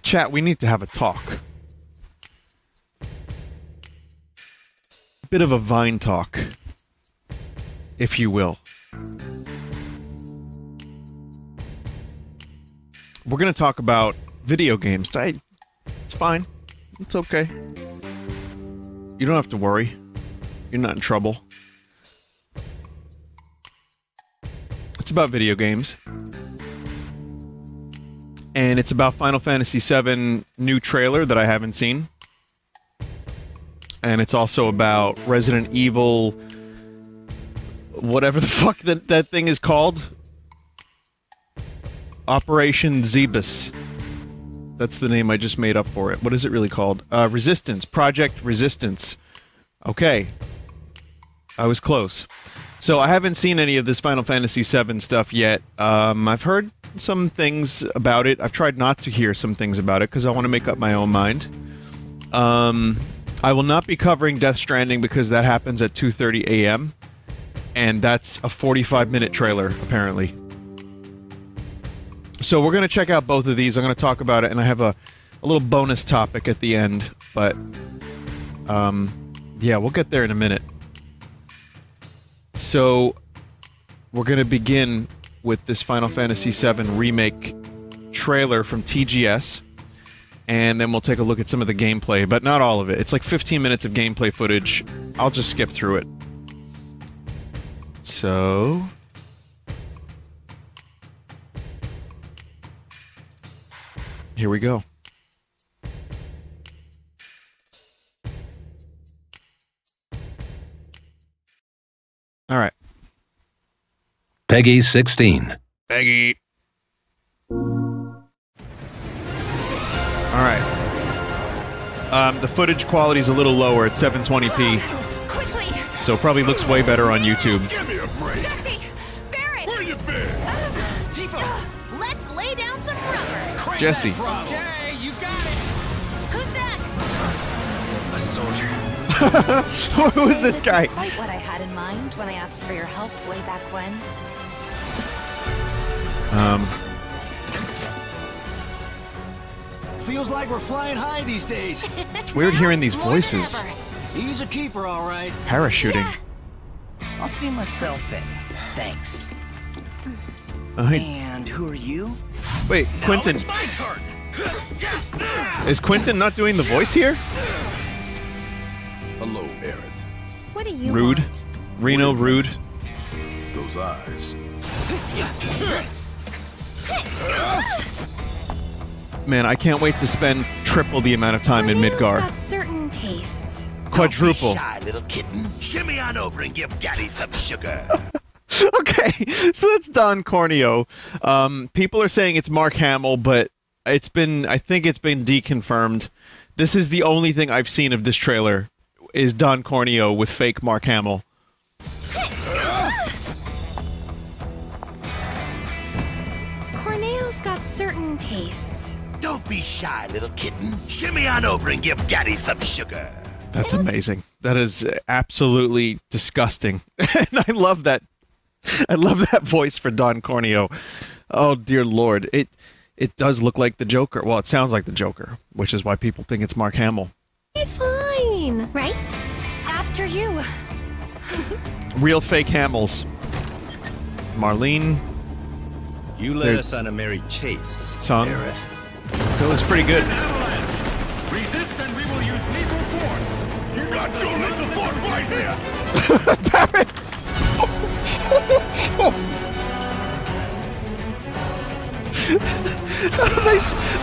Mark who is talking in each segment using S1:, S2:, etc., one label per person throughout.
S1: Chat, we need to have a talk. A bit of a VineTalk, if you will. We're gonna talk about video games. It's fine. It's okay. You don't have to worry. You're not in trouble. It's about video games. And it's about Final Fantasy VII new trailer that I haven't seen. And it's also about Resident Evil... whatever the fuck that thing is called. Operation Zebus. That's the name I just made up for it. What is it really called? Resistance. Project Resistance. Okay. I was close. So I haven't seen any of this Final Fantasy VII stuff yet. I've heard some things about it. I've tried not to hear some things about it because I want to make up my own mind. I will not be covering Death Stranding because that happens at 2:30 a.m. And that's a 45-minute trailer, apparently. So we're going to check out both of these. I'm going to talk about it, and I have a little bonus topic at the end. But, yeah, we'll get there in a minute. So, we're going to begin with this Final Fantasy VII Remake trailer from TGS. And then we'll take a look at some of the gameplay, but not all of it. It's like 15 minutes of gameplay footage. I'll just skip through it. So... here we go. All right.
S2: Peggy 16.
S1: Peggy. All right. The footage quality is a little lower at 720p.
S3: Quickly.
S1: So it probably looks way better on YouTube.
S4: Give me a break.
S3: Jesse, Barrett.
S4: Where you been?
S3: Let's lay down some rubber.
S1: Jesse.
S5: Okay, you got it.
S3: Who's that?
S5: A soldier.
S1: Who is this guy?
S6: Quite what I had in mind when I asked for your help way back when.
S5: Feels like we're flying high these days.
S1: It's weird hearing these
S3: More than
S1: voices.
S3: ever.
S5: He's a keeper, all right.
S1: Parachuting.
S7: I'll see myself in. Thanks.
S1: Hey,
S7: And who are you?
S1: wait, Quentin.
S4: It's my turn.
S1: Is Quentin not doing the voice here?
S4: Hello, Aerith.
S3: What do you
S1: Rude.
S3: want?
S1: Reno, rude.
S4: Those eyes.
S1: Man, I can't wait to spend triple the amount of time in
S3: Corneo's
S1: Midgar.
S3: got certain tastes.
S1: Quadruple.
S4: Don't be shy, little kitten. Shimmy on over and give Daddy some sugar.
S1: Okay, so it's Don Corneo. People are saying it's Mark Hamill, but I think it's been deconfirmed. This is the only thing I've seen of this trailer, is Don Corneo with fake Mark Hamill.
S3: Corneo's got certain tastes.
S4: Don't be shy, little kitten. Shimmy on over and give Daddy some sugar.
S1: That's amazing. That is absolutely disgusting. And I love that. I love that voice for Don Corneo. Oh dear Lord. It does look like the Joker. Well, it sounds like the Joker, which is why people think it's Mark Hamill.
S3: Hey, fine. Right? After you.
S1: Real fake Hamills. Marlene.
S8: You led us on a merry chase,
S1: Song.
S8: Aerith.
S1: That looks pretty good.
S4: Resist and we will use lethal force. Got your lethal force right here.
S1: Barrett!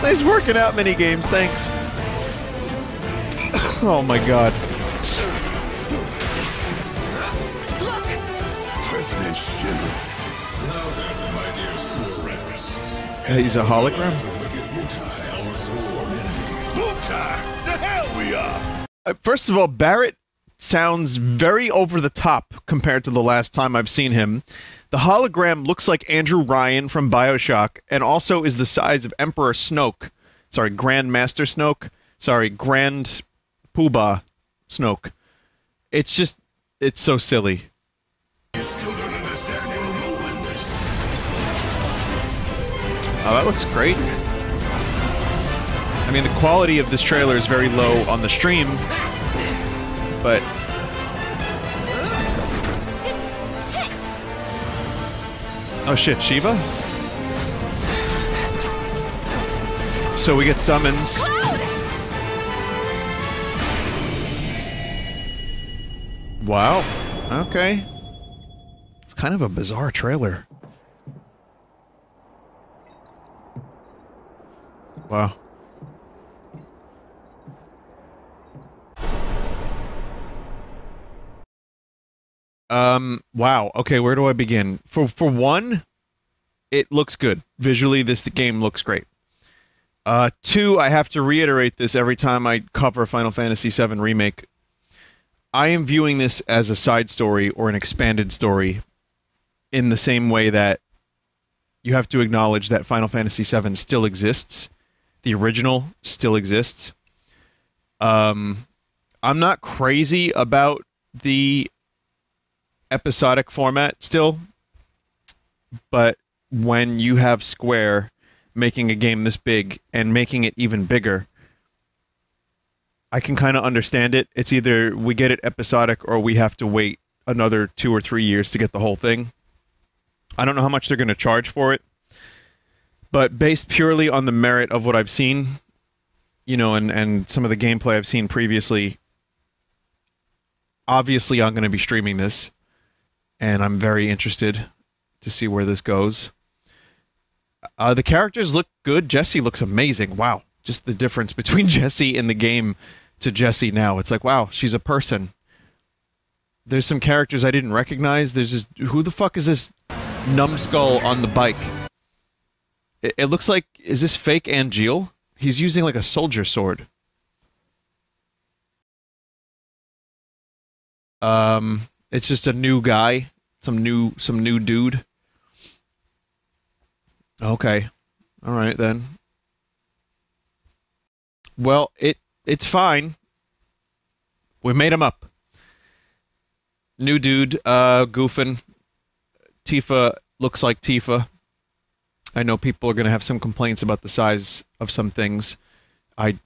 S1: nice working out mini games, thanks. Oh my god.
S4: President Schindler.
S9: Now then, my dear Surrens.
S1: He's a hologram?
S4: Bulltime. The hell we are.
S1: First of all, Barrett sounds very over the top compared to the last time I've seen him. The hologram looks like Andrew Ryan from BioShock, and also is the size of Emperor Snoke. Sorry, Grand Master Snoke. Sorry, Grand Poobah Snoke. It's just, it's so silly.
S4: You still don't understand your role in this.
S1: Oh, that looks great. I mean, the quality of this trailer is very low on the stream, but... Oh shit, Shiva? So we get summons. Wow. Okay. It's kind of a bizarre trailer. Wow. Wow. Okay, where do I begin? For one, it looks good. Visually, this game looks great. Two, I have to reiterate this every time I cover Final Fantasy VII Remake. I am viewing this as a side story or an expanded story in the same way that you have to acknowledge that Final Fantasy VII still exists. The original still exists. I'm not crazy about the episodic format still, but when you have Square making a game this big and making it even bigger, I can kind of understand it. It's either we get it episodic or we have to wait another 2 or 3 years to get the whole thing. I don't know how much they're going to charge for it, but based purely on the merit of what I've seen, you know, and some of the gameplay I've seen previously, obviously I'm going to be streaming this, and I'm very interested to see where this goes. The characters look good. Jessie looks amazing. Wow. Just the difference between Jessie in the game to Jessie now. It's like, wow, she's a person. There's some characters I didn't recognize. There's this... Who the fuck is this numbskull on the bike? It looks like... Is this fake Angeal? He's using like a soldier sword. It's just a new guy. Some new dude. Okay. Alright then. Well, it's fine. We made him up. New dude, goofing. Tifa looks like Tifa. I know people are going to have some complaints about the size of some things. I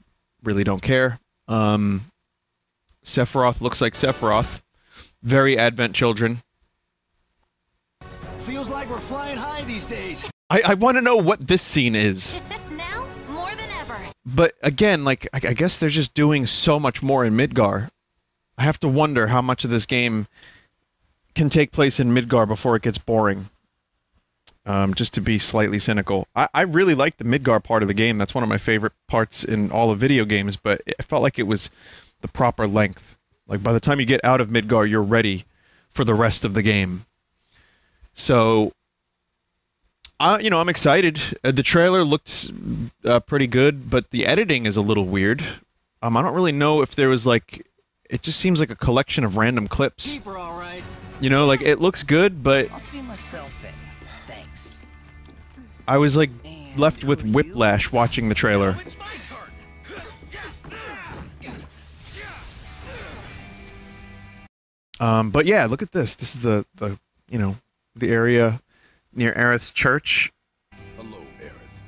S1: really don't care. Sephiroth looks like Sephiroth. Very Advent Children.
S5: Feels like we're flying high these days.
S1: I want to know what this scene is.
S3: Now, more than ever.
S1: But again, like, I guess they're just doing so much more in Midgar. I have to wonder how much of this game can take place in Midgar before it gets boring. Just to be slightly cynical. I really like the Midgar part of the game. That's one of my favorite parts in all of video games, but it felt like it was the proper length. Like, by the time you get out of Midgar, you're ready for the rest of the game. So... you know, I'm excited. The trailer looks pretty good, but the editing is a little weird. I don't really know if there was, like... It just seems like a collection of random clips.
S5: Keep her all right.
S1: You know, like, it looks good, but...
S7: I'll see myself in. Thanks.
S1: I was, like, left with whiplash watching the trailer.
S4: It's my turn.
S1: But yeah, look at this. This is the you know, the area... near Aerith's church.
S9: Hello, Aerith.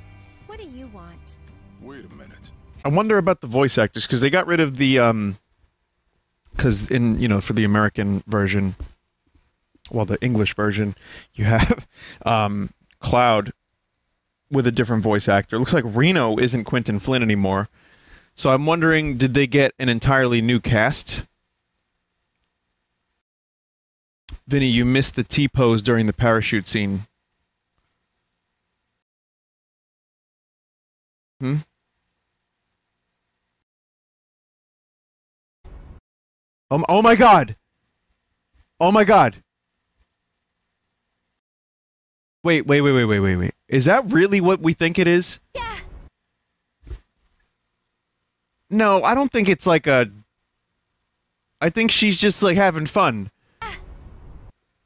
S3: What do you want?
S9: Wait a minute.
S1: I wonder about the voice actors, because they got rid of the, because in, you know, for the American version, well, the English version, you have, Cloud with a different voice actor. It looks like Reno isn't Quentin Flynn anymore. So I'm wondering, did they get an entirely new cast? Vinny, you missed the T-pose during the parachute scene. Hmm? Oh my god! Oh my god! Wait. Is that really what we think it is?
S3: Yeah.
S1: No, I don't think it's like a... I think she's just, like, having fun.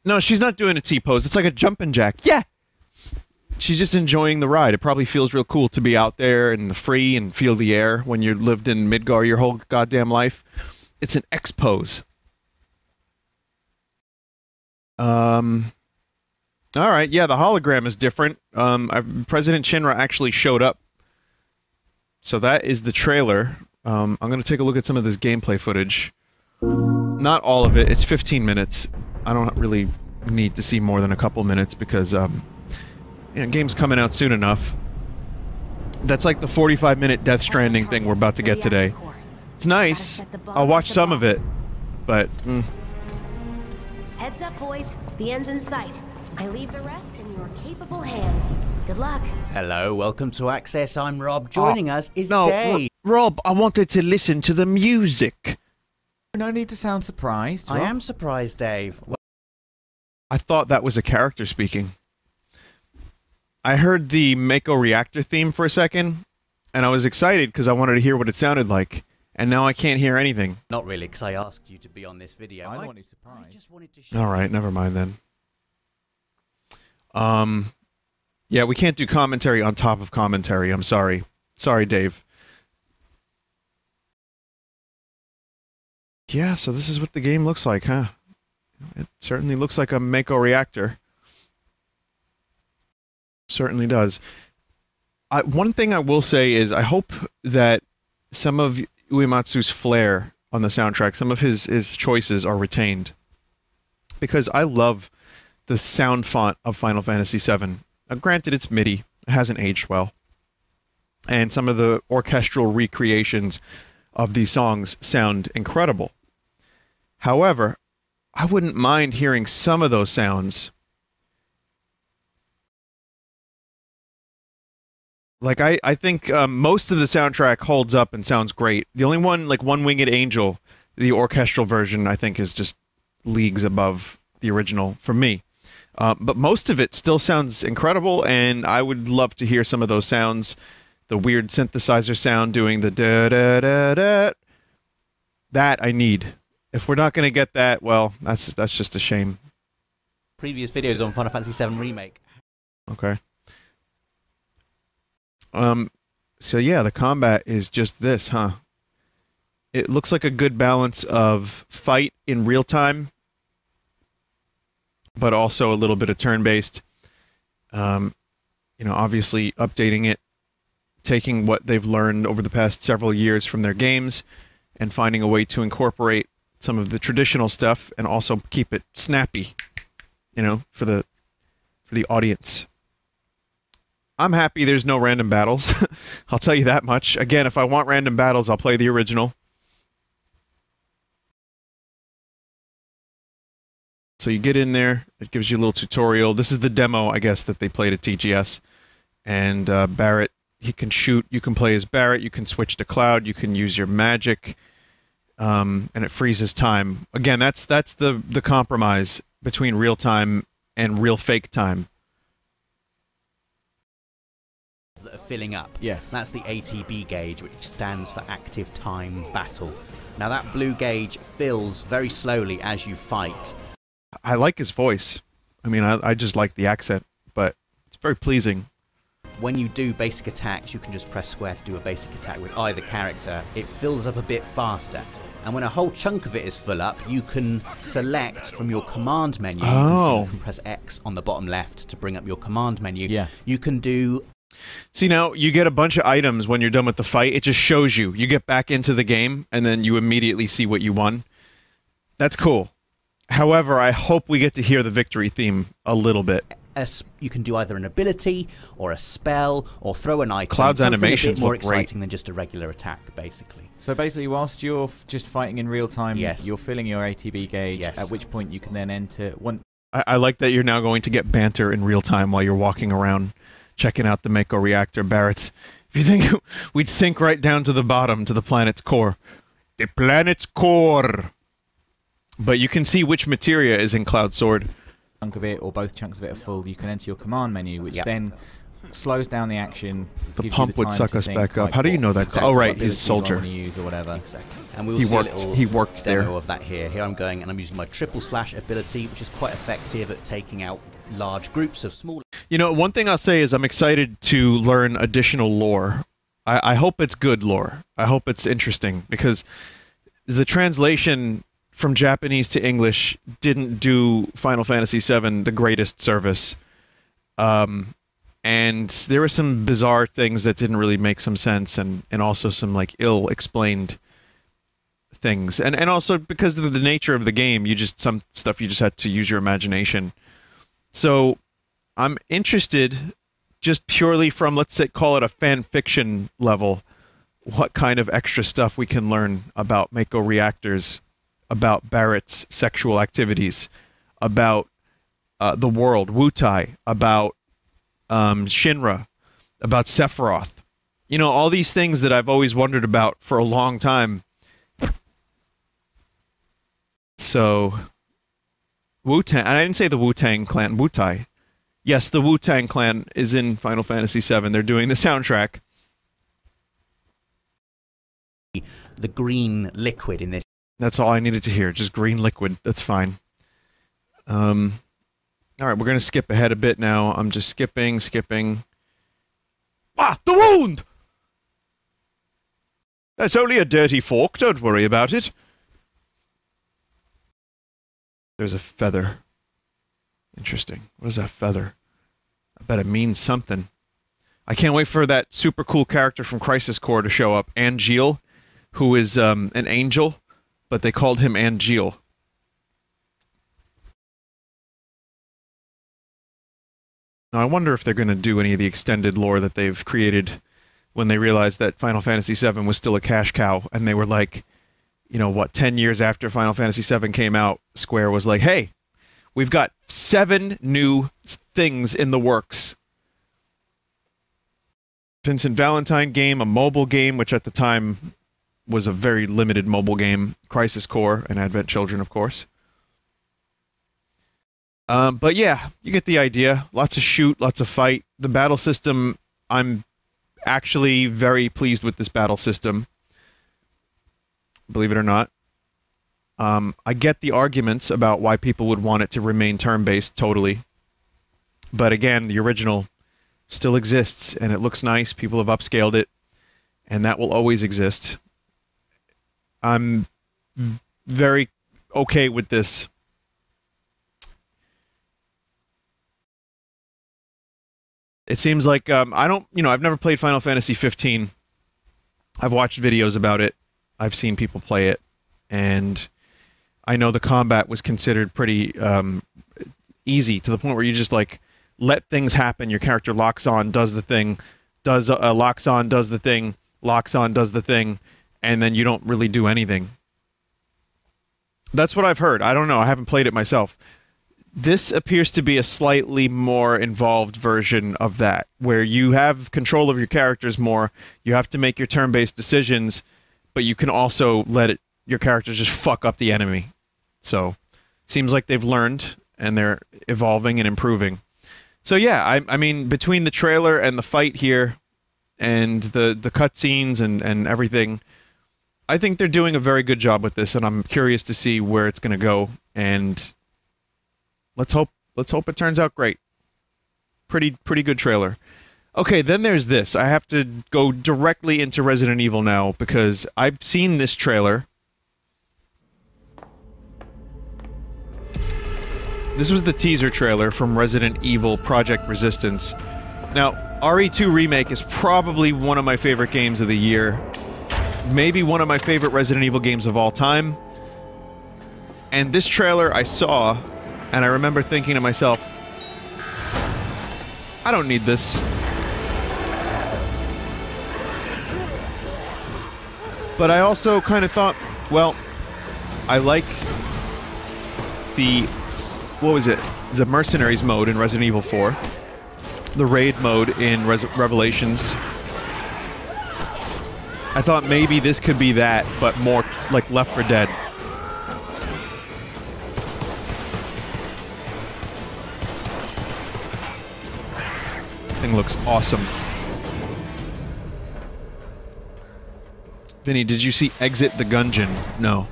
S1: No, she's not doing a T-pose. It's like a jumping jack. Yeah! She's just enjoying the ride. It probably feels real cool to be out there and free and feel the air when you lived in Midgar your whole goddamn life. It's an X pose. Alright, yeah, the hologram is different. President Shinra actually showed up So that is the trailer. I'm going to take a look at some of this gameplay footage. Not all of it. It's 15 minutes. I don't really need to see more than a couple minutes because game's coming out soon enough. That's like the 45-minute Death Stranding thing we're about to get today. It's nice. I'll watch some of it, but...
S3: Heads up, boys. The end's in sight. I leave the rest in your capable hands. Good luck.
S7: Hello, welcome to Access. I'm Rob. Joining us is
S1: no,
S7: Dave.
S1: Rob, I wanted to listen to the music.
S2: No need to sound surprised, Rob.
S7: I am surprised, Dave.
S1: I thought that was a character speaking. I heard the Mako Reactor theme for a second, and I was excited because I wanted to hear what it sounded like. And now I can't hear anything.
S7: Not really, because I asked you to be on this video.
S2: I want you surprised.
S7: I just wanted to show
S1: Alright, never mind then. Yeah, we can't do commentary on top of commentary. I'm sorry. Sorry, Dave. Yeah, so this is what the game looks like, huh? It certainly looks like a Mako Reactor. Certainly does. One thing I will say is I hope that some of Uematsu's flair on the soundtrack, some of his choices are retained. Because I love the sound font of Final Fantasy VII. Now, granted, it's MIDI. It hasn't aged well. And some of the orchestral recreations of these songs sound incredible. However, I wouldn't mind hearing some of those sounds. Like, I think most of the soundtrack holds up and sounds great. The only one, like One Winged Angel, the orchestral version, I think is just leagues above the original for me. But most of it still sounds incredible, and I would love to hear some of those sounds. The weird synthesizer sound doing the da-da-da-da. That I need. If we're not going to get that, well, that's just a shame.
S7: previous videos on Final Fantasy VII Remake.
S1: Okay. So yeah, the combat is just this, huh? It looks like a good balance of fight in real time, but also a little bit of turn-based. You know, obviously updating it, taking what they've learned over the past several years from their games, and finding a way to incorporate some of the traditional stuff and also keep it snappy, you know, for the audience. I'm happy there's no random battles. I'll tell you that much. Again, if I want random battles, I'll play the original. So you get in there, it gives you a little tutorial. This is the demo, I guess, that they played at TGS. And Barrett, he can shoot. You can play as Barrett. You can switch to Cloud. You can use your magic. And it freezes time. Again, that's the compromise between real time and real fake time.
S7: That are filling up.
S2: Yes.
S7: That's the ATB gauge, which stands for Active Time Battle. Now that blue gauge fills very slowly as you fight.
S1: I like his voice. I mean, I just like the accent, but it's very pleasing.
S7: When you do basic attacks, you can just press square to do a basic attack with either character. It fills up a bit faster. And when a whole chunk of it is full up, you can select from your command menu.
S1: Oh.
S7: You can press X on the bottom left to bring up your command menu.
S2: Yeah.
S7: You can do...
S1: See, now, you get a bunch of items when you're done with the fight. It just shows you. You get back into the game, and then you immediately see what you won. That's cool. However, I hope we get to hear the victory theme a little bit.
S7: You can do either an ability, or a spell, or throw an item.
S1: Cloud's
S7: Something
S1: animations
S7: a bit more
S1: look great.
S7: exciting than just a regular attack, basically.
S2: So basically, whilst you're just fighting in real time,
S7: Yes.
S2: you're filling your ATB gauge,
S7: Yes.
S2: at which point you can then enter...
S1: I like that you're now going to get banter in real time while you're walking around, checking out the Mako reactor. Barrett's, if you think we'd sink right down to the bottom, to the planet's core. The planet's core! But you can see which materia is in Cloud Sword.
S2: Chunk of it, or both chunks of it are full, you can enter your command menu, which
S7: Yep.
S2: then slows down the action.
S1: The
S2: gives
S1: pump
S2: you the
S1: would
S2: time
S1: suck
S2: to
S1: us
S2: think,
S1: back up.
S2: like,
S1: How do you
S2: what
S1: know that?
S2: exactly
S1: Oh, right,
S2: what
S1: he's
S2: abilities I
S1: soldier.
S2: wanna use or whatever.
S7: Exactly. And we'll
S1: He
S7: see
S1: worked-
S7: a little
S1: he worked
S7: demo
S1: there.
S7: of that here. Here I'm going and I'm using my triple slash ability, which is quite effective at taking out large groups of small...
S1: You know, one thing I'll say is I'm excited to learn additional lore. I hope it's good lore. I hope it's interesting, because the translation from Japanese to English didn't do Final Fantasy VII the greatest service. And there were some bizarre things that didn't really make some sense, and also some like ill-explained things. And also because of the nature of the game, some stuff you just had to use your imagination. So I'm interested, just purely from, let's say, call it a fan fiction level, what kind of extra stuff we can learn about Mako reactors, about Barrett's sexual activities, about the world, Wutai, about Shinra, about Sephiroth. You know, all these things that I've always wondered about for a long time. So, Wu-Tang, and I didn't say the Wu-Tang Clan, Wutai. Yes, the Wu-Tang Clan is in Final Fantasy VII. They're doing the soundtrack.
S7: The green liquid in this.
S1: That's all I needed to hear, just green liquid. That's fine. Alright, we're going to skip ahead a bit now. I'm just skipping. Ah! The wound! That's only a dirty fork, don't worry about it. There's a feather. Interesting. What is that feather? I bet it means something. I can't wait for that super cool character from Crisis Core to show up. Angeal, who is an angel, but they called him Angeal. Now, I wonder if they're going to do any of the extended lore that they've created when they realized that Final Fantasy VII was still a cash cow, and they were like, you know, what, 10 years after Final Fantasy VII came out, Square was like, hey, we've got 7 new things in the works. Vincent Valentine game, a mobile game, which at the time was a very limited mobile game, Crisis Core, and Advent Children, of course. But yeah, you get the idea. Lots of shoot, lots of fight. The battle system, I'm actually very pleased with this battle system. Believe it or not. I get the arguments about why people would want it to remain turn-based, totally. But again, the original still exists, and it looks nice. People have upscaled it, and that will always exist. I'm very okay with this. It seems like, I've never played Final Fantasy 15. I've watched videos about it. I've seen people play it, and I know the combat was considered pretty easy, to the point where you just, like, let things happen. Your character locks on, does the thing, locks on, does the thing, locks on, does the thing, and then you don't really do anything. That's what I've heard. I don't know. I haven't played it myself. This appears to be a slightly more involved version of that, where you have control of your characters more, you have to make your turn-based decisions, but you can also let your characters just fuck up the enemy. So, seems like they've learned, and they're evolving and improving. So yeah, I mean, between the trailer and the fight here, and the cutscenes and everything, I think they're doing a very good job with this, and I'm curious to see where it's going to go, and let's hope it turns out great. Pretty good trailer. Okay, then there's this. I have to go directly into Resident Evil now, because I've seen this trailer. This was the teaser trailer from Resident Evil Project Resistance. Now, RE2 Remake is probably one of my favorite games of the year. Maybe one of my favorite Resident Evil games of all time. And this trailer I saw, and I remember thinking to myself, I don't need this. But I also kind of thought, well, I like the, what was it? The Mercenaries mode in Resident Evil 4. The raid mode in Revelations. I thought maybe this could be that, but more like Left 4 Dead. Thing looks awesome. Vinny, did you see Exit the Gungeon? No.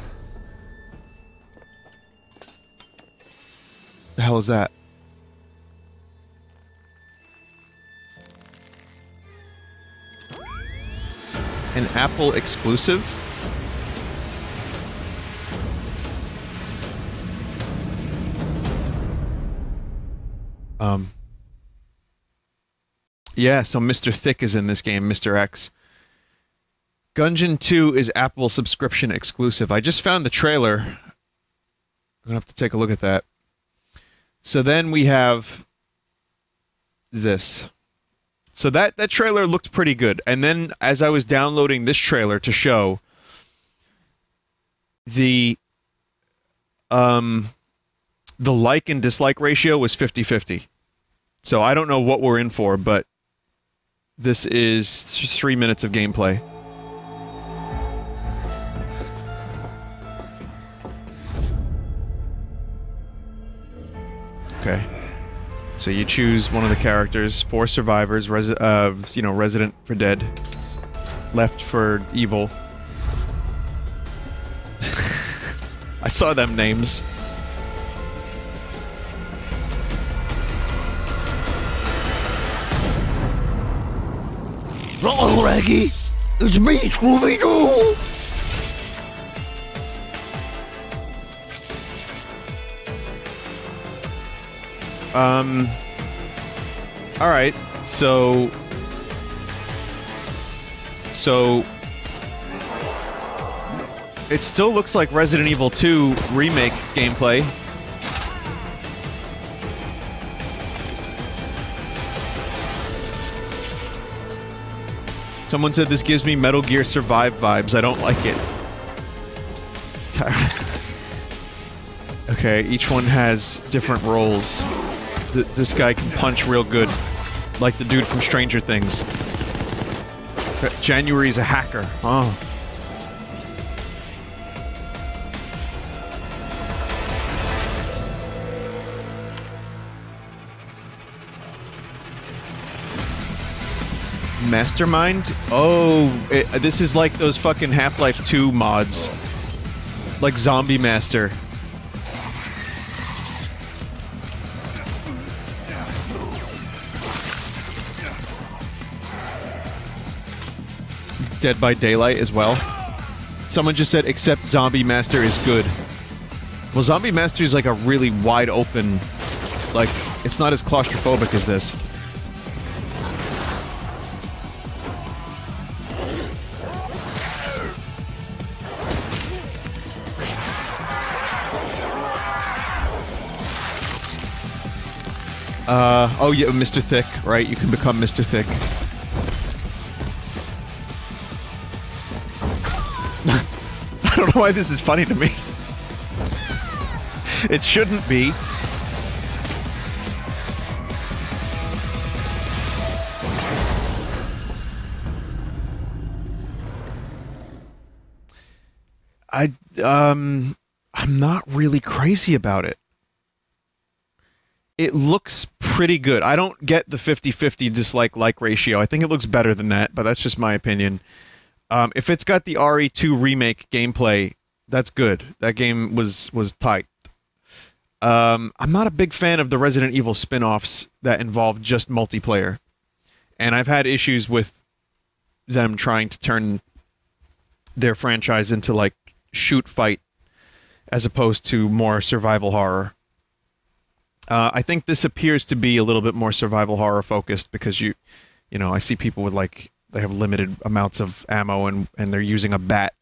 S1: The hell is that? An Apple exclusive? Yeah, so Mr. Thick is in this game, Mr. X. Gungeon 2 is Apple subscription exclusive. I just found the trailer. I'm gonna have to take a look at that. So then we have this. So that trailer looked pretty good. And then as I was downloading this trailer to show, the like and dislike ratio was 50-50. So I don't know what we're in for, but this is 3 minutes of gameplay. Okay. So you choose one of the characters. 4 survivors, resident for dead, left for evil. I saw them names.
S10: Hello, Raggy. It's me, Scooby-Doo.
S1: Alright, so it still looks like Resident Evil 2 Remake gameplay. Someone said this gives me Metal Gear Survive vibes. I don't like it. Okay, each one has different roles. This guy can punch real good, like the dude from Stranger Things. January's a hacker. Oh. Mastermind? Oh, this is like those fucking Half-Life 2 mods. Like Zombie Master. Dead by Daylight as well. Someone just said, except Zombie Master is good. Well, Zombie Master is like a really wide open... Like, it's not as claustrophobic as this. Oh yeah, Mr. Thick, right? You can become Mr. Thick. I don't know why this is funny to me. It shouldn't be. I'm not really crazy about it. It looks pretty good. I don't get the 50-50 dislike-like ratio. I think it looks better than that, but that's just my opinion. If it's got the RE2 remake gameplay, that's good. That game was tight. I'm not a big fan of the Resident Evil spin-offs that involve just multiplayer. And I've had issues with them trying to turn their franchise into, like, shoot-fight as opposed to more survival horror. I think this appears to be a little bit more survival horror focused because you know, I see people with like, they have limited amounts of ammo and they're using a bat.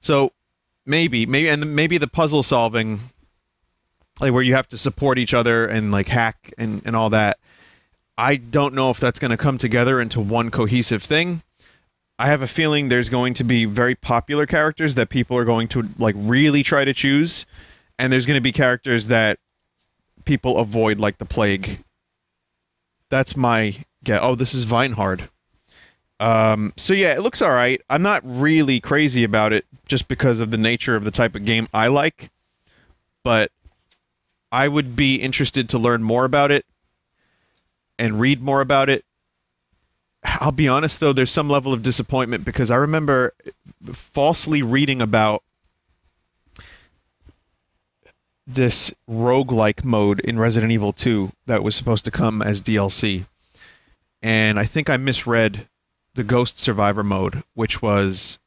S1: So maybe the puzzle solving, like where you have to support each other and like hack and all that. I don't know if that's going to come together into one cohesive thing. I have a feeling there's going to be very popular characters that people are going to like really try to choose, and there's going to be characters that people avoid like the plague. That's my guess. Oh, this is Vinehard. So yeah, it looks alright. I'm not really crazy about it just because of the nature of the type of game I like, but I would be interested to learn more about it and read more about it. I'll be honest though, there's some level of disappointment because I remember falsely reading about this roguelike mode in Resident Evil 2 that was supposed to come as DLC. And I think I misread the Ghost Survivor mode, which was,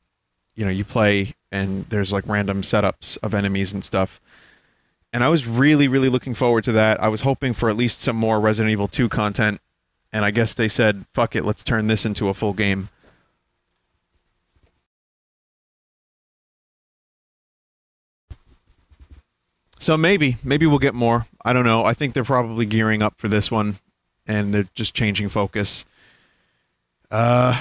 S1: you know, you play and there's like random setups of enemies and stuff. And I was really, really looking forward to that. I was hoping for at least some more Resident Evil 2 content. And I guess they said, fuck it, let's turn this into a full game. So maybe we'll get more. I don't know. I think they're probably gearing up for this one, and they're just changing focus. Yeah,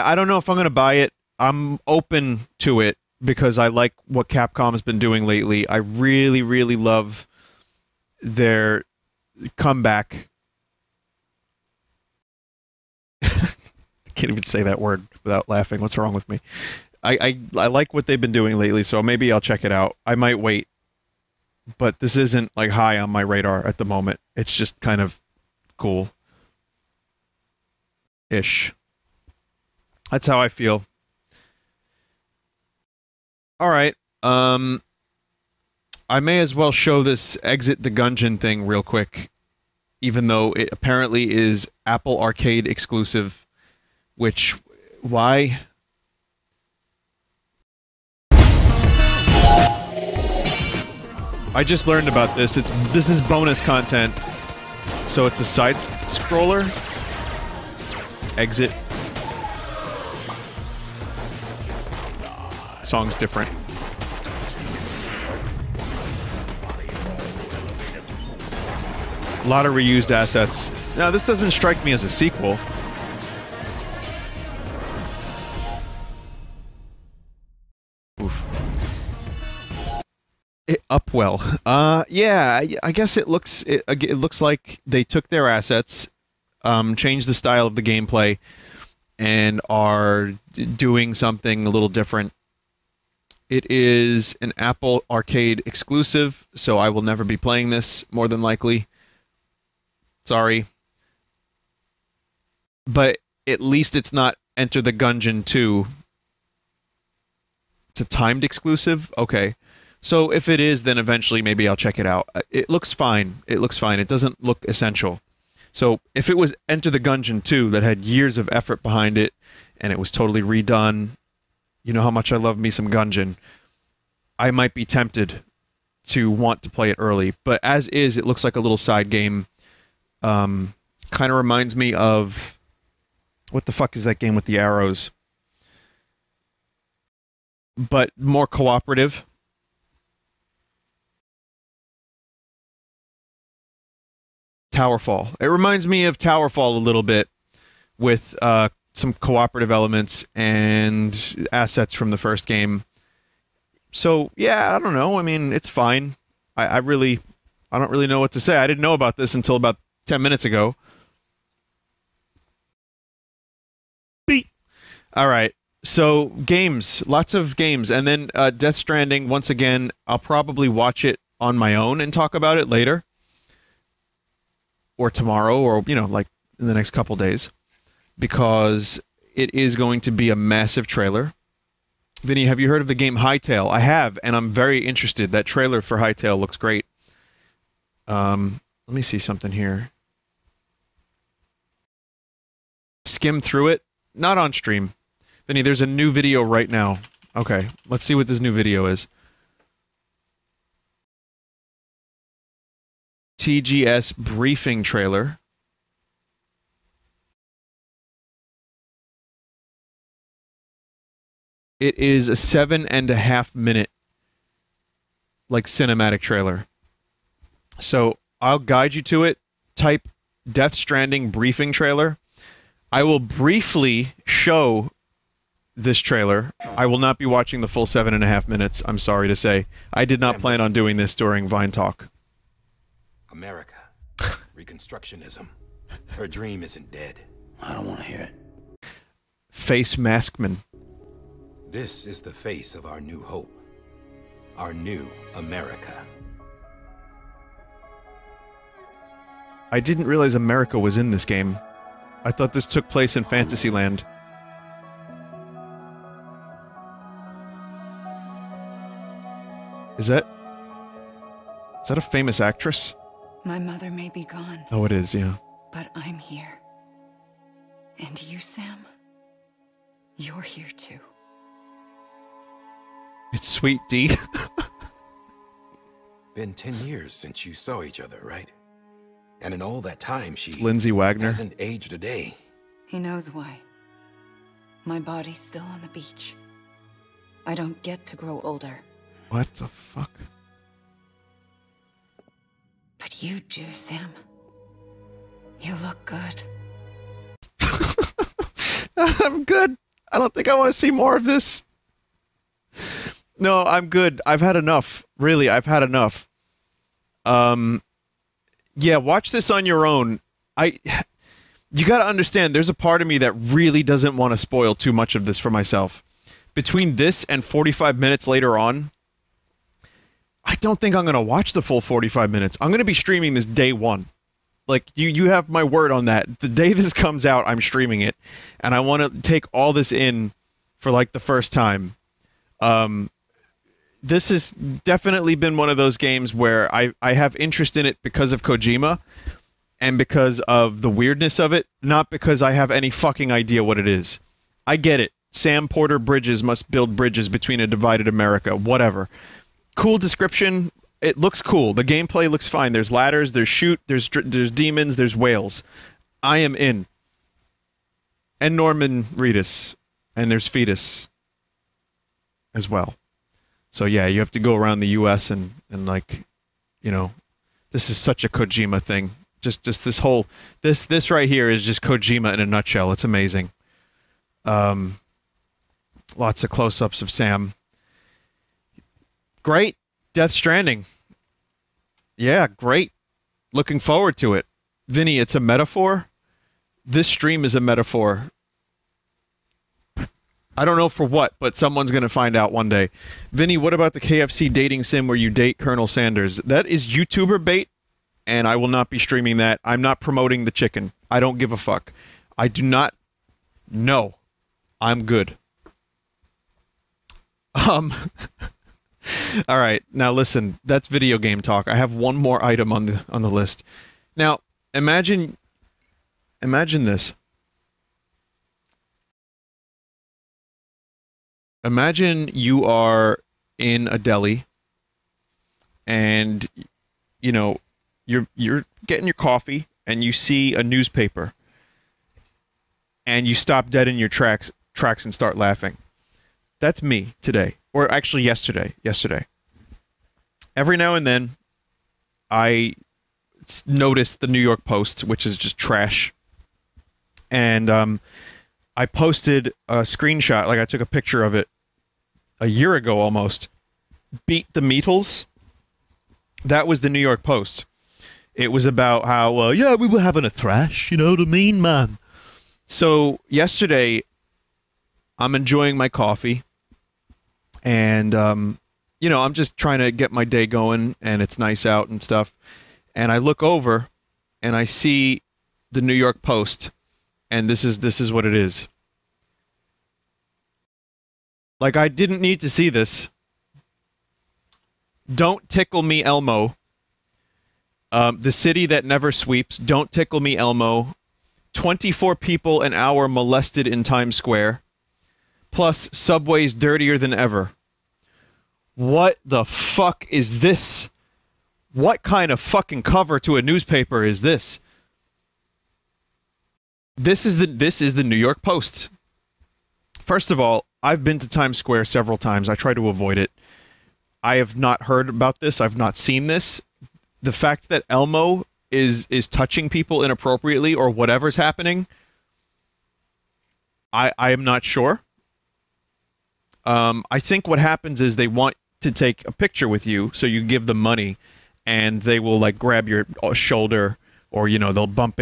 S1: I don't know if I'm going to buy it. I'm open to it because I like what Capcom's been doing lately. I really, really love their comeback. Can't even say that word without laughing. What's wrong with me? I like what they've been doing lately, so maybe I'll check it out. I might wait. But this isn't like high on my radar at the moment. It's just kind of cool. Ish. That's how I feel. Alright. I may as well show this Exit the Gungeon thing real quick. Even though it apparently is Apple Arcade exclusive. Which, why? I just learned about this. This is bonus content. So it's a side scroller. Exit. Song's different. A lot of reused assets. Now, this doesn't strike me as a sequel. Oof. Upwell. Yeah, I guess it looks like they took their assets, changed the style of the gameplay, and are doing something a little different. It is an Apple Arcade exclusive, so I will never be playing this, more than likely. Sorry. But at least it's not Enter the Gungeon 2. It's a timed exclusive? Okay. So if it is, then eventually maybe I'll check it out. It looks fine. It looks fine. It doesn't look essential. So if it was Enter the Gungeon 2 that had years of effort behind it, and it was totally redone, you know how much I love me some Gungeon, I might be tempted to want to play it early. But as is, it looks like a little side game. Kind of reminds me of... What the fuck is that game with the arrows? But more cooperative. Towerfall. It reminds me of Towerfall a little bit, with some cooperative elements and assets from the first game. So, yeah, I don't know. I mean, it's fine. I don't really know what to say. I didn't know about this until about 10 minutes ago. Beep. All right. So, games. Lots of games. And then Death Stranding, once again, I'll probably watch it on my own and talk about it later. Or tomorrow, or, you know, like in the next couple days. Because it is going to be a massive trailer. Vinny, have you heard of the game Hytale? I have, and I'm very interested. That trailer for Hytale looks great. Let me see something here. Skim through it. Not on stream. Vinny, there's a new video right now. Okay, let's see what this new video is. TGS briefing trailer. It is a 7.5 minute, like, cinematic trailer. So I'll guide you to it. Type Death Stranding briefing trailer. I will briefly show this trailer. I will not be watching the full 7.5 minutes, I'm sorry to say. I did not plan on doing this during VineTalk.
S8: America. Reconstructionism. Her dream isn't dead.
S5: I don't want to hear it.
S1: Face Maskman.
S8: This is the face of our new hope. Our new America.
S1: I didn't realize America was in this game. I thought this took place in Fantasyland. Is that a famous actress?
S11: My mother may be gone.
S1: Oh, it is, yeah.
S11: But I'm here. And you, Sam? You're here too.
S1: It's Sweet D.
S8: Been 10 years since you saw each other, right? And in all that time, she
S1: Lindsay Wagner
S8: hasn't aged a day.
S11: He knows why. My body's still on the beach. I don't get to grow older.
S1: What the fuck?
S11: But you do, Sam. You look good.
S1: I'm good. I don't think I want to see more of this. No, I'm good. I've had enough. Really, I've had enough. Yeah, watch this on your own. You got to understand, there's a part of me that really doesn't want to spoil too much of this for myself. Between this and 45 minutes later on, I don't think I'm going to watch the full 45 minutes. I'm going to be streaming this day one. Like, you have my word on that. The day this comes out, I'm streaming it. And I want to take all this in for, like, the first time. This has definitely been one of those games where I have interest in it because of Kojima and because of the weirdness of it, not because I have any fucking idea what it is. I get it. Sam Porter Bridges must build bridges between a divided America. Whatever. Cool description. It looks cool. The gameplay looks fine. There's ladders, there's shoot, there's demons, there's whales. I am in. And Norman Reedus. And there's Fetus as well. So yeah, you have to go around the US and like, you know, this is such a Kojima thing. Just this whole this right here is just Kojima in a nutshell. It's amazing. Lots of close-ups of Sam. Great. Death Stranding. Yeah, great. Looking forward to it. Vinny, it's a metaphor. This stream is a metaphor. I don't know for what, but someone's going to find out one day. Vinny, what about the KFC dating sim where you date Colonel Sanders? That is YouTuber bait, and I will not be streaming that. I'm not promoting the chicken. I don't give a fuck. I do not... No. I'm good. All right, now listen. That's video game talk. I have one more item on the list. Now, imagine this. Imagine you are in a deli, and you know you're getting your coffee, and you see a newspaper, and you stop dead in your tracks and start laughing. That's me today, or actually yesterday. Every now and then, I notice the New York Post, which is just trash, and I posted a screenshot, like I took a picture of it a year ago almost. Beat the Meatles. That was the New York Post. It was about how, yeah, we were having a thrash, you know what I mean, man? So yesterday, I'm enjoying my coffee, and, you know, I'm just trying to get my day going, and it's nice out and stuff. And I look over, and I see the New York Post, and this is what it is. Like, I didn't need to see this. Don't tickle me, Elmo. The city that never sweeps. Don't tickle me, Elmo. 24 people an hour molested in Times Square. Plus, subways dirtier than ever. What the fuck is this? What kind of fucking cover to a newspaper is this? This is the New York Post. First of all, I've been to Times Square several times. I try to avoid it. I have not heard about this. I've not seen this. The fact that Elmo is touching people inappropriately or whatever's happening, I am not sure. I think what happens is they want to take a picture with you, so you give them money, and they will like grab your shoulder, or you know, they'll bump